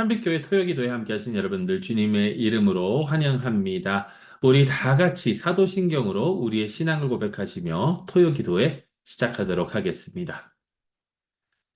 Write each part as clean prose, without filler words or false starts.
한빛교회 토요기도에 함께 하신 여러분들 주님의 이름으로 환영합니다. 우리 다 같이 사도신경으로 우리의 신앙을 고백하시며 토요기도에 시작하도록 하겠습니다.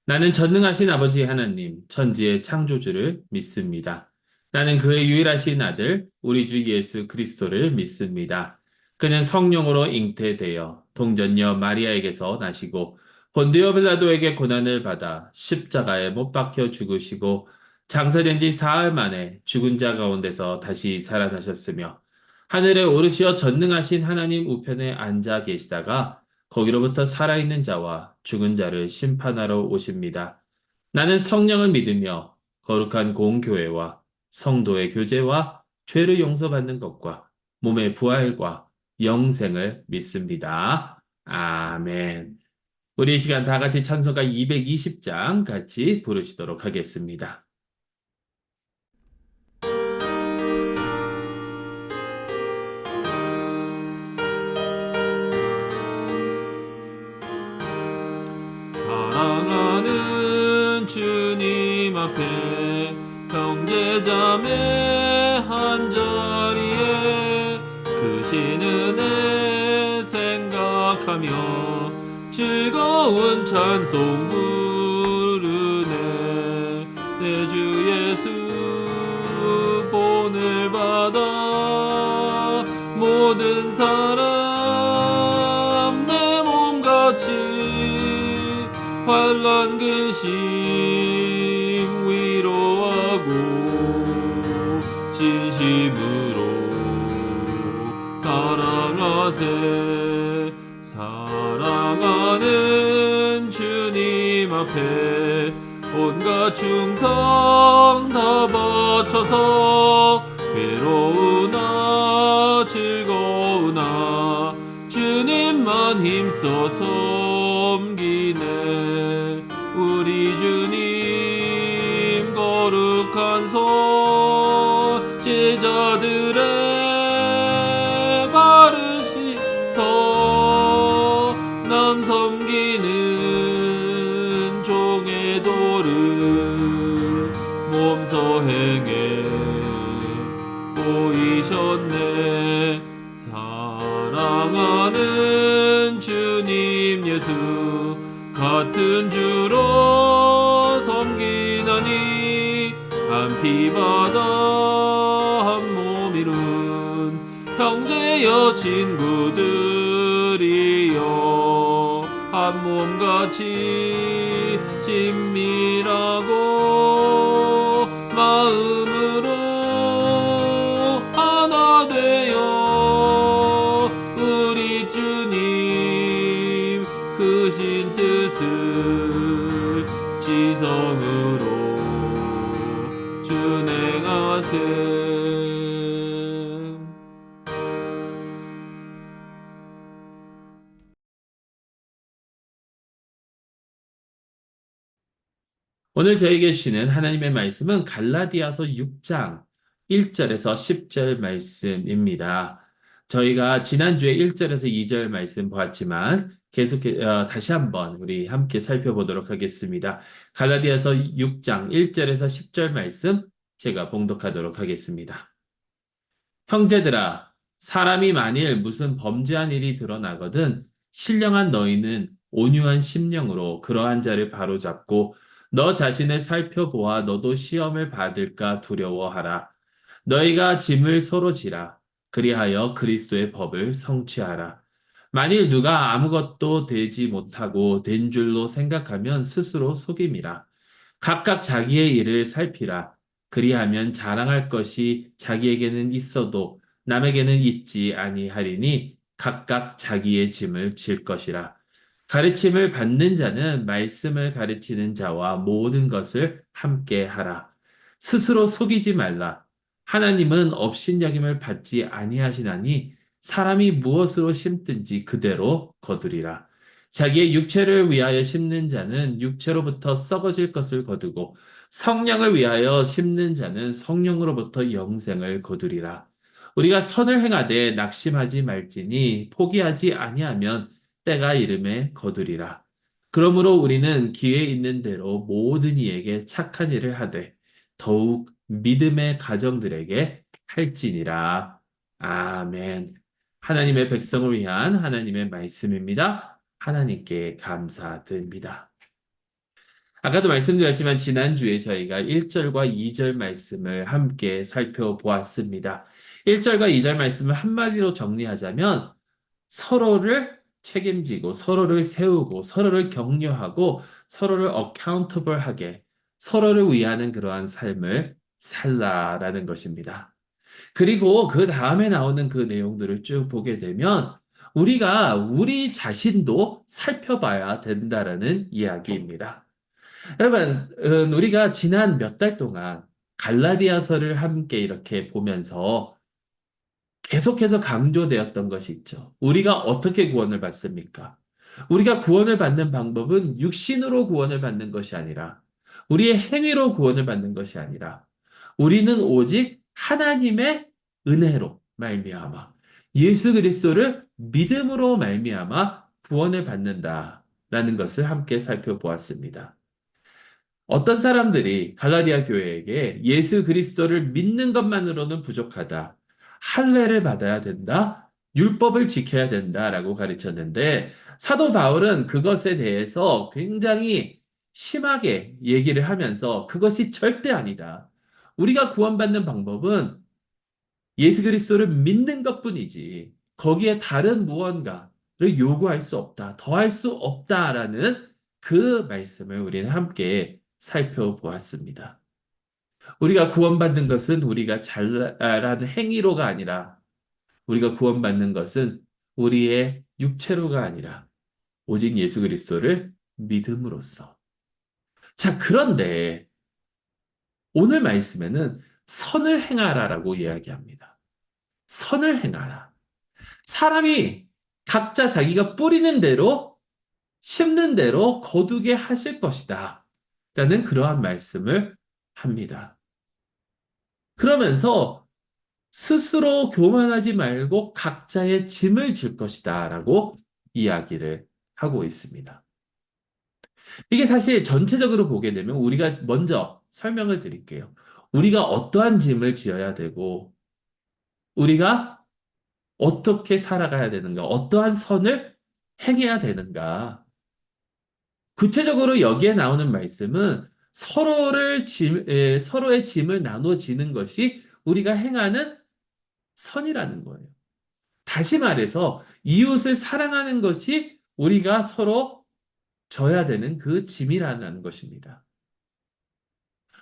나는 전능하신 아버지 하나님, 천지의 창조주를 믿습니다. 나는 그의 유일하신 아들, 우리 주 예수 그리스도를 믿습니다. 그는 성령으로 잉태되어 동전녀 마리아에게서 나시고 본디오 빌라도에게 고난을 받아 십자가에 못 박혀 죽으시고 장사된 지 사흘 만에 죽은 자 가운데서 다시 살아나셨으며 하늘에 오르시어 전능하신 하나님 우편에 앉아 계시다가 거기로부터 살아있는 자와 죽은 자를 심판하러 오십니다. 나는 성령을 믿으며 거룩한 공교회와 성도의 교제와 죄를 용서받는 것과 몸의 부활과 영생을 믿습니다. 아멘. 우리 이 시간 다 같이 찬송가 220장 같이 부르시도록 하겠습니다. 사랑하는 주님 앞에 형제자매 한자리에 크신 은혜 생각하며 즐거운 찬송 부르네. 내 주 예수 본을 받아 모든 사람 내 몸같이 환난 근심 위로하고 진심으로 사랑하세. 사랑하는 주님 앞에 온갖 충성 다 바쳐서 괴로우나 즐거우나 주님만 힘써 섬기네. 우리 주님 거룩한 손 제자들의 바른 시선 남 섬기는 종의 도를 몸소 행해 보이셨네. 사랑하는 주님 예수 같은 주로 섬기나니 한 피바다 한 몸 이룬 형제여 친구들이여 한 몸같이 친밀하고 마음으로 하나 되어 우리 주님 크신 뜻을 지성으로 준행하세. 오늘 저에게 주시는 하나님의 말씀은 갈라디아서 6장 1절에서 10절 말씀입니다. 저희가 지난주에 1절에서 2절 말씀 보았지만 계속 다시 한번 우리 함께 살펴보도록 하겠습니다. 갈라디아서 6장 1절에서 10절 말씀 제가 봉독하도록 하겠습니다. 형제들아, 사람이 만일 무슨 범죄한 일이 드러나거든 신령한 너희는 온유한 심령으로 그러한 자를 바로잡고 너 자신을 살펴보아 너도 시험을 받을까 두려워하라. 너희가 짐을 서로 지라. 그리하여 그리스도의 법을 성취하라. 만일 누가 아무것도 되지 못하고 된 줄로 생각하면 스스로 속임이라. 각각 자기의 일을 살피라. 그리하면 자랑할 것이 자기에게는 있어도 남에게는 있지 아니하리니 각각 자기의 짐을 질 것이라. 가르침을 받는 자는 말씀을 가르치는 자와 모든 것을 함께 하라. 스스로 속이지 말라. 하나님은 업신여김을 받지 아니하시나니 사람이 무엇으로 심든지 그대로 거두리라. 자기의 육체를 위하여 심는 자는 육체로부터 썩어질 것을 거두고 성령을 위하여 심는 자는 성령으로부터 영생을 거두리라. 우리가 선을 행하되 낙심하지 말지니 포기하지 아니하면 때가 이름에 거두리라. 그러므로 우리는 기회 있는 대로 모든 이에게 착한 일을 하되 더욱 믿음의 가정들에게 할지니라. 아멘. 하나님의 백성을 위한 하나님의 말씀입니다. 하나님께 감사드립니다. 아까도 말씀드렸지만 지난주에 저희가 1절과 2절 말씀을 함께 살펴보았습니다. 1절과 2절 말씀을 한마디로 정리하자면 서로를 책임지고 서로를 세우고 서로를 격려하고 서로를 accountable 하게 서로를 위하는 그러한 삶을 살라라는 것입니다. 그리고 그 다음에 나오는 그 내용들을 쭉 보게 되면 우리가 우리 자신도 살펴봐야 된다라는 이야기입니다. 여러분, 우리가 지난 몇 달 동안 갈라디아서를 함께 이렇게 보면서 계속해서 강조되었던 것이 있죠. 우리가 어떻게 구원을 받습니까? 우리가 구원을 받는 방법은 육신으로 구원을 받는 것이 아니라 우리의 행위로 구원을 받는 것이 아니라 우리는 오직 하나님의 은혜로 말미암아 예수 그리스도를 믿음으로 말미암아 구원을 받는다라는 것을 함께 살펴보았습니다. 어떤 사람들이 갈라디아 교회에게 예수 그리스도를 믿는 것만으로는 부족하다. 할례를 받아야 된다. 율법을 지켜야 된다라고 가르쳤는데 사도 바울은 그것에 대해서 굉장히 심하게 얘기를 하면서 그것이 절대 아니다. 우리가 구원받는 방법은 예수 그리스도를 믿는 것뿐이지 거기에 다른 무언가를 요구할 수 없다. 더할 수 없다라는 그 말씀을 우리는 함께 살펴보았습니다. 우리가 구원받는 것은 우리가 잘하는 행위로가 아니라 우리가 구원받는 것은 우리의 육체로가 아니라 오직 예수 그리스도를 믿음으로써. 자, 그런데 오늘 말씀에는 선을 행하라라고 이야기합니다. 선을 행하라. 사람이 각자 자기가 뿌리는 대로 심는 대로 거두게 하실 것이다. 라는 그러한 말씀을 합니다. 그러면서 스스로 교만하지 말고 각자의 짐을 질 것이다. 라고 이야기를 하고 있습니다. 이게 사실 전체적으로 보게 되면 우리가 먼저 설명을 드릴게요. 우리가 어떠한 짐을 지어야 되고, 우리가 어떻게 살아가야 되는가, 어떠한 선을 행해야 되는가. 구체적으로 여기에 나오는 말씀은 서로의 짐을 나눠지는 것이 우리가 행하는 선이라는 거예요. 다시 말해서 이웃을 사랑하는 것이 우리가 서로 져야 되는 그 짐이라는 것입니다.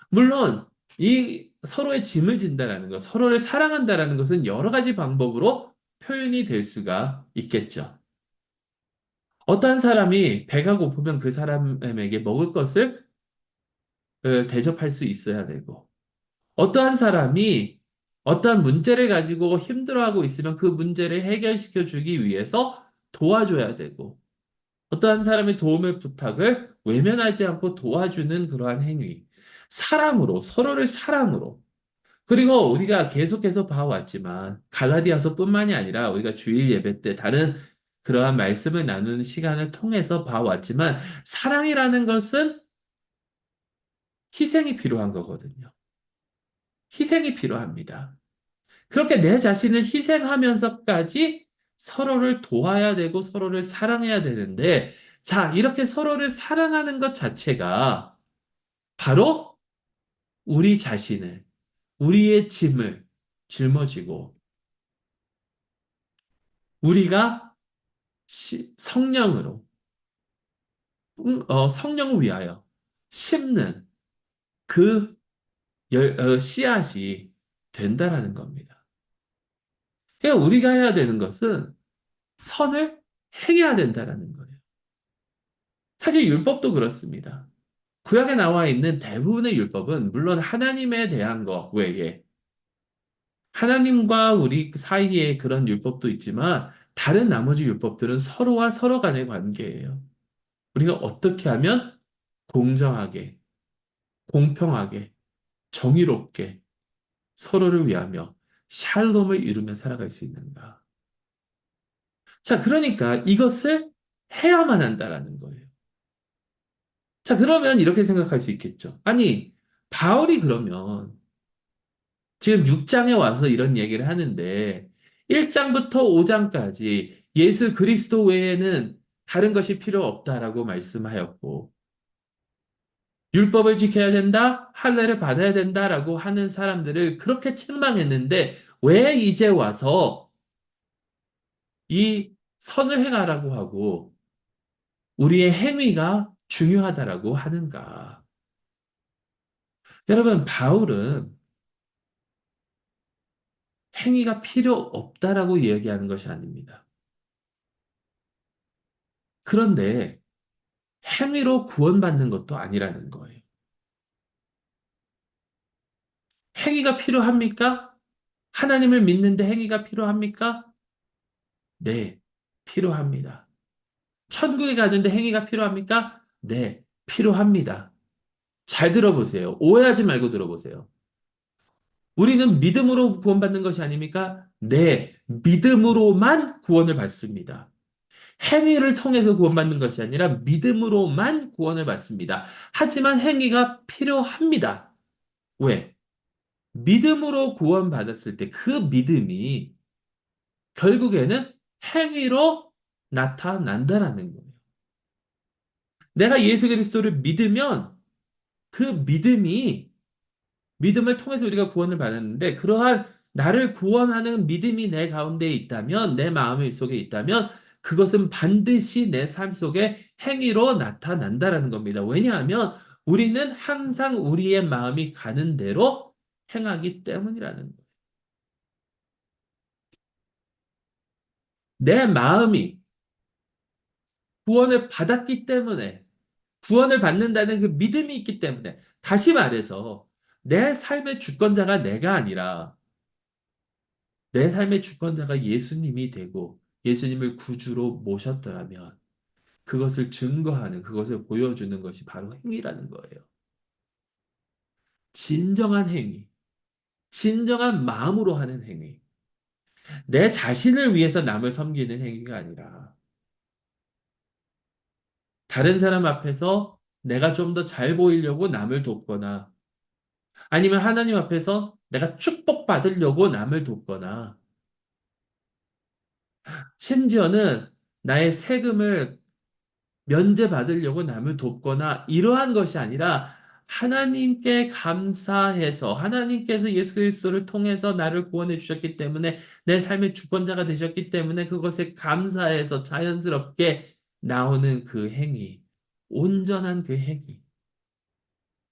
물론 이 서로의 짐을 진다라는 것, 서로를 사랑한다라는 것은 여러 가지 방법으로 표현이 될 수가 있겠죠. 어떠한 사람이 배가 고프면 그 사람에게 먹을 것을 대접할 수 있어야 되고, 어떠한 사람이 어떠한 문제를 가지고 힘들어하고 있으면 그 문제를 해결시켜 주기 위해서 도와줘야 되고, 어떠한 사람의 도움을 부탁을 외면하지 않고 도와주는 그러한 행위. 사랑으로, 서로를 사랑으로. 그리고 우리가 계속해서 봐왔지만, 갈라디아서뿐만이 아니라 우리가 주일 예배 때 다른 그러한 말씀을 나누는 시간을 통해서 봐왔지만, 사랑이라는 것은 희생이 필요한 거거든요. 희생이 필요합니다. 그렇게 내 자신을 희생하면서까지 서로를 도와야 되고 서로를 사랑해야 되는데, 자, 이렇게 서로를 사랑하는 것 자체가 바로 우리 자신을, 우리의 짐을 짊어지고, 우리가 성령으로, 성령을 위하여 심는 그 씨앗이 된다라는 겁니다. 그러니까 우리가 해야 되는 것은 선을 행해야 된다라는 거예요. 사실 율법도 그렇습니다. 구약에 나와 있는 대부분의 율법은 물론 하나님에 대한 거 외에 하나님과 우리 사이에 그런 율법도 있지만 다른 나머지 율법들은 서로와 서로 간의 관계예요. 우리가 어떻게 하면 공정하게, 공평하게, 정의롭게 서로를 위하며 샬롬을 이루며 살아갈 수 있는가. 자, 그러니까 이것을 해야만 한다라는 거예요. 자, 그러면 이렇게 생각할 수 있겠죠. 아니, 바울이 그러면 지금 6장에 와서 이런 얘기를 하는데 1장부터 5장까지 예수 그리스도 외에는 다른 것이 필요 없다라고 말씀하였고 율법을 지켜야 된다, 할례를 받아야 된다라고 하는 사람들을 그렇게 책망했는데 왜 이제 와서 이 선을 행하라고 하고 우리의 행위가 중요하다라고 하는가? 여러분, 바울은 행위가 필요 없다라고 이야기하는 것이 아닙니다. 그런데 행위로 구원받는 것도 아니라는 거예요. 행위가 필요합니까? 하나님을 믿는데 행위가 필요합니까? 네, 필요합니다. 천국에 가는데 행위가 필요합니까? 네, 필요합니다. 잘 들어보세요. 오해하지 말고 들어보세요. 우리는 믿음으로 구원받는 것이 아닙니까? 네, 믿음으로만 구원을 받습니다. 행위를 통해서 구원받는 것이 아니라 믿음으로만 구원을 받습니다. 하지만 행위가 필요합니다. 왜? 믿음으로 구원받았을 때 그 믿음이 결국에는 행위로 나타난다라는 거예요. 내가 예수 그리스도를 믿으면 그 믿음을 통해서 우리가 구원을 받았는데 그러한 나를 구원하는 믿음이 내 가운데 있다면 내 마음 속에 있다면 그것은 반드시 내 삶 속에 행위로 나타난다라는 겁니다. 왜냐하면 우리는 항상 우리의 마음이 가는 대로 행하기 때문이라는 거예요. 내 마음이 구원을 받았기 때문에 구원을 받는다는 그 믿음이 있기 때문에 다시 말해서 내 삶의 주권자가 내가 아니라 내 삶의 주권자가 예수님이 되고 예수님을 구주로 모셨더라면 그것을 증거하는, 그것을 보여주는 것이 바로 행위라는 거예요. 진정한 행위, 진정한 마음으로 하는 행위. 내 자신을 위해서 남을 섬기는 행위가 아니라 다른 사람 앞에서 내가 좀 더 잘 보이려고 남을 돕거나 아니면 하나님 앞에서 내가 축복받으려고 남을 돕거나 심지어는 나의 세금을 면제받으려고 남을 돕거나 이러한 것이 아니라 하나님께 감사해서 하나님께서 예수 그리스도를 통해서 나를 구원해 주셨기 때문에 내 삶의 주권자가 되셨기 때문에 그것에 감사해서 자연스럽게 나오는 그 행위, 온전한 그 행위,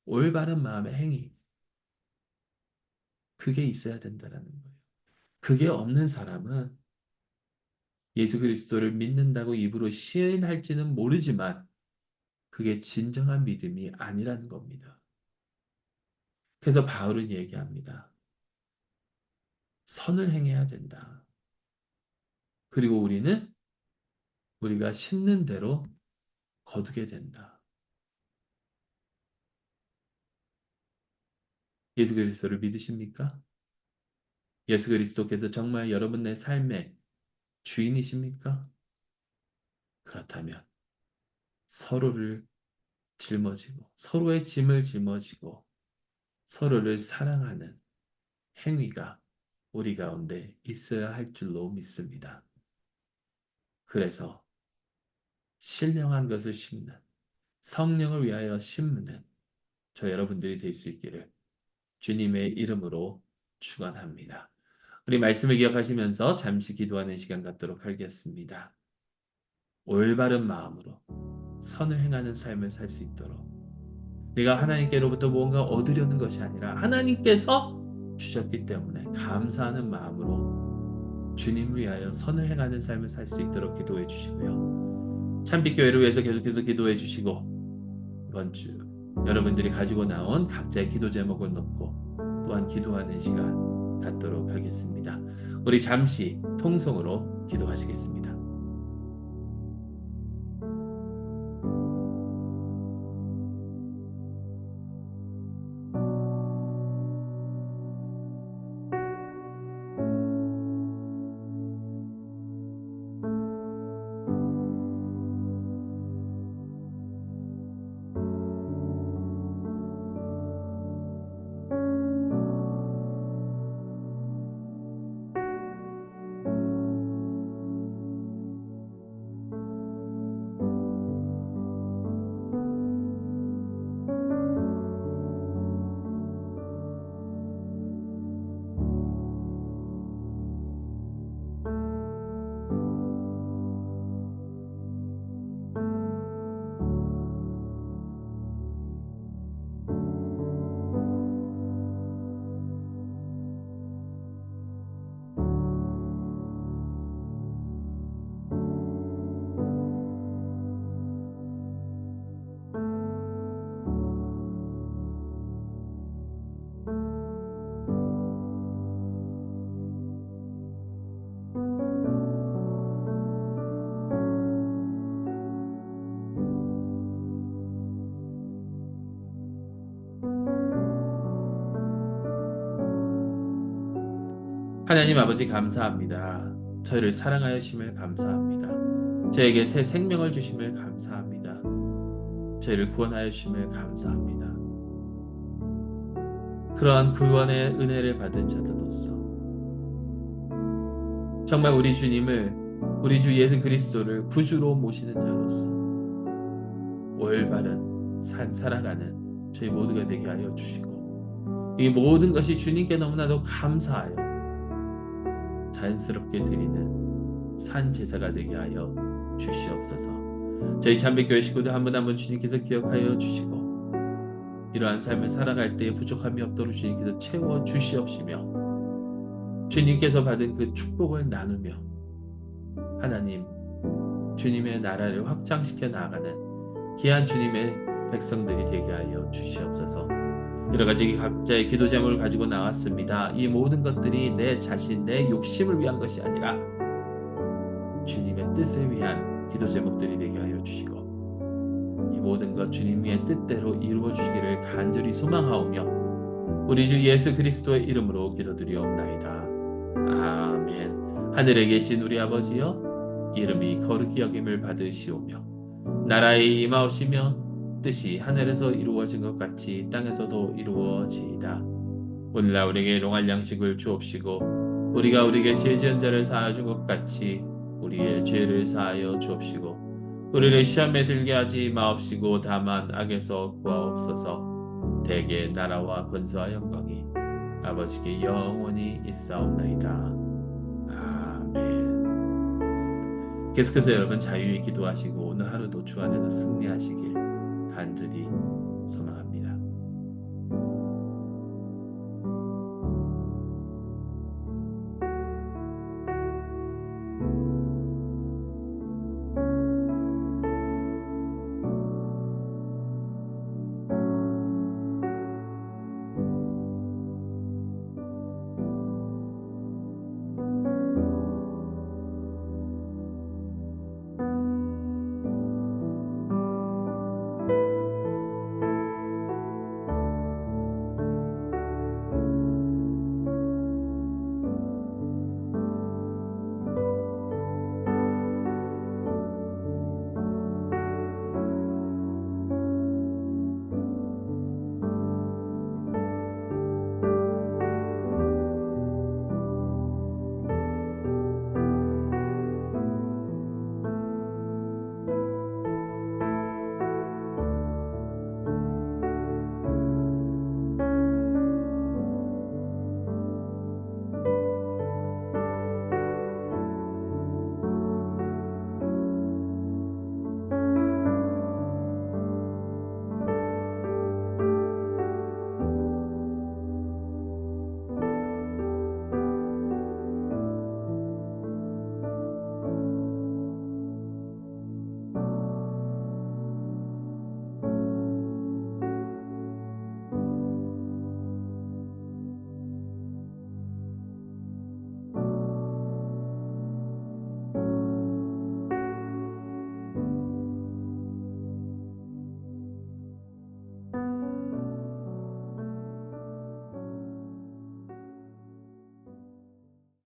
올바른 마음의 행위, 그게 있어야 된다라는 거예요. 그게 없는 사람은 예수 그리스도를 믿는다고 입으로 시인할지는 모르지만 그게 진정한 믿음이 아니라는 겁니다. 그래서 바울은 얘기합니다. 선을 행해야 된다. 그리고 우리는 우리가 심는 대로 거두게 된다. 예수 그리스도를 믿으십니까? 예수 그리스도께서 정말 여러분의 삶의 주인이십니까? 그렇다면 서로를 짊어지고 서로의 짐을 짊어지고 서로를 사랑하는 행위가 우리 가운데 있어야 할 줄로 믿습니다. 그래서 신령한 것을 심는 성령을 위하여 심는 저 여러분들이 될 수 있기를 주님의 이름으로 축원합니다. 우리 말씀을 기억하시면서 잠시 기도하는 시간 갖도록 하겠습니다. 올바른 마음으로 선을 행하는 삶을 살 수 있도록 내가 하나님께로부터 무언가 얻으려는 것이 아니라 하나님께서 주셨기 때문에 감사하는 마음으로 주님을 위하여 선을 행하는 삶을 살 수 있도록 기도해 주시고요. 참빛교회를 위해서 계속해서 기도해 주시고 이번 주 여러분들이 가지고 나온 각자의 기도 제목을 놓고 또한 기도하는 시간 갖도록 하겠습니다. 우리 잠시 통성으로 기도하시겠습니다. 하나님 아버지 감사합니다. 저희를 사랑하여 주심을 감사합니다. 저에게 새 생명을 주심을 감사합니다. 저희를 구원하여 주심을 감사합니다. 그러한 구원의 은혜를 받은 자들로서 정말 우리 주님을, 우리 주 예수 그리스도를 구주로 모시는 자로서 올바른 삶 살아가는 저희 모두가 되게 하여 주시고, 이 모든 것이 주님께 너무나도 감사하여 자연스럽게 드리는 산 제사가 되게 하여 주시옵소서. 저희 참배교회 식구들 한 분 한 분 주님께서 기억하여 주시고, 이러한 삶을 살아갈 때에 부족함이 없도록 주님께서 채워 주시옵시며, 주님께서 받은 그 축복을 나누며 하나님 주님의 나라를 확장시켜 나아가는 귀한 주님의 백성들이 되게 하여 주시옵소서. 여러 가지 각자의 기도 제목을 가지고 나왔습니다. 이 모든 것들이 내 자신, 내 욕심을 위한 것이 아니라 주님의 뜻을 위한 기도 제목들이 되게 하여 주시고, 이 모든 것 주님의 뜻대로 이루어 주시기를 간절히 소망하오며 우리 주 예수 그리스도의 이름으로 기도드리옵나이다. 아멘. 하늘에 계신 우리 아버지여, 이름이 거룩히 여김을 받으시오며 나라에 임하오시며 뜻이 하늘에서 이루어진 것 같이 땅에서도 이루어지이다. 오늘날 우리에게 일용할 양식을 주옵시고, 우리가 우리에게 죄 지은 자를 사하여 준 것 같이 우리의 죄를 사하여 주옵시고, 우리를 시험에 들게 하지 마옵시고 다만 악에서 구하옵소서. 대개 나라와 권세와 영광이 아버지께 영원히 있사옵나이다. 아멘. 계속해서 여러분 자유히 기도하시고 오늘 하루도 주 안에서 승리하시길 간절히 소망합니다.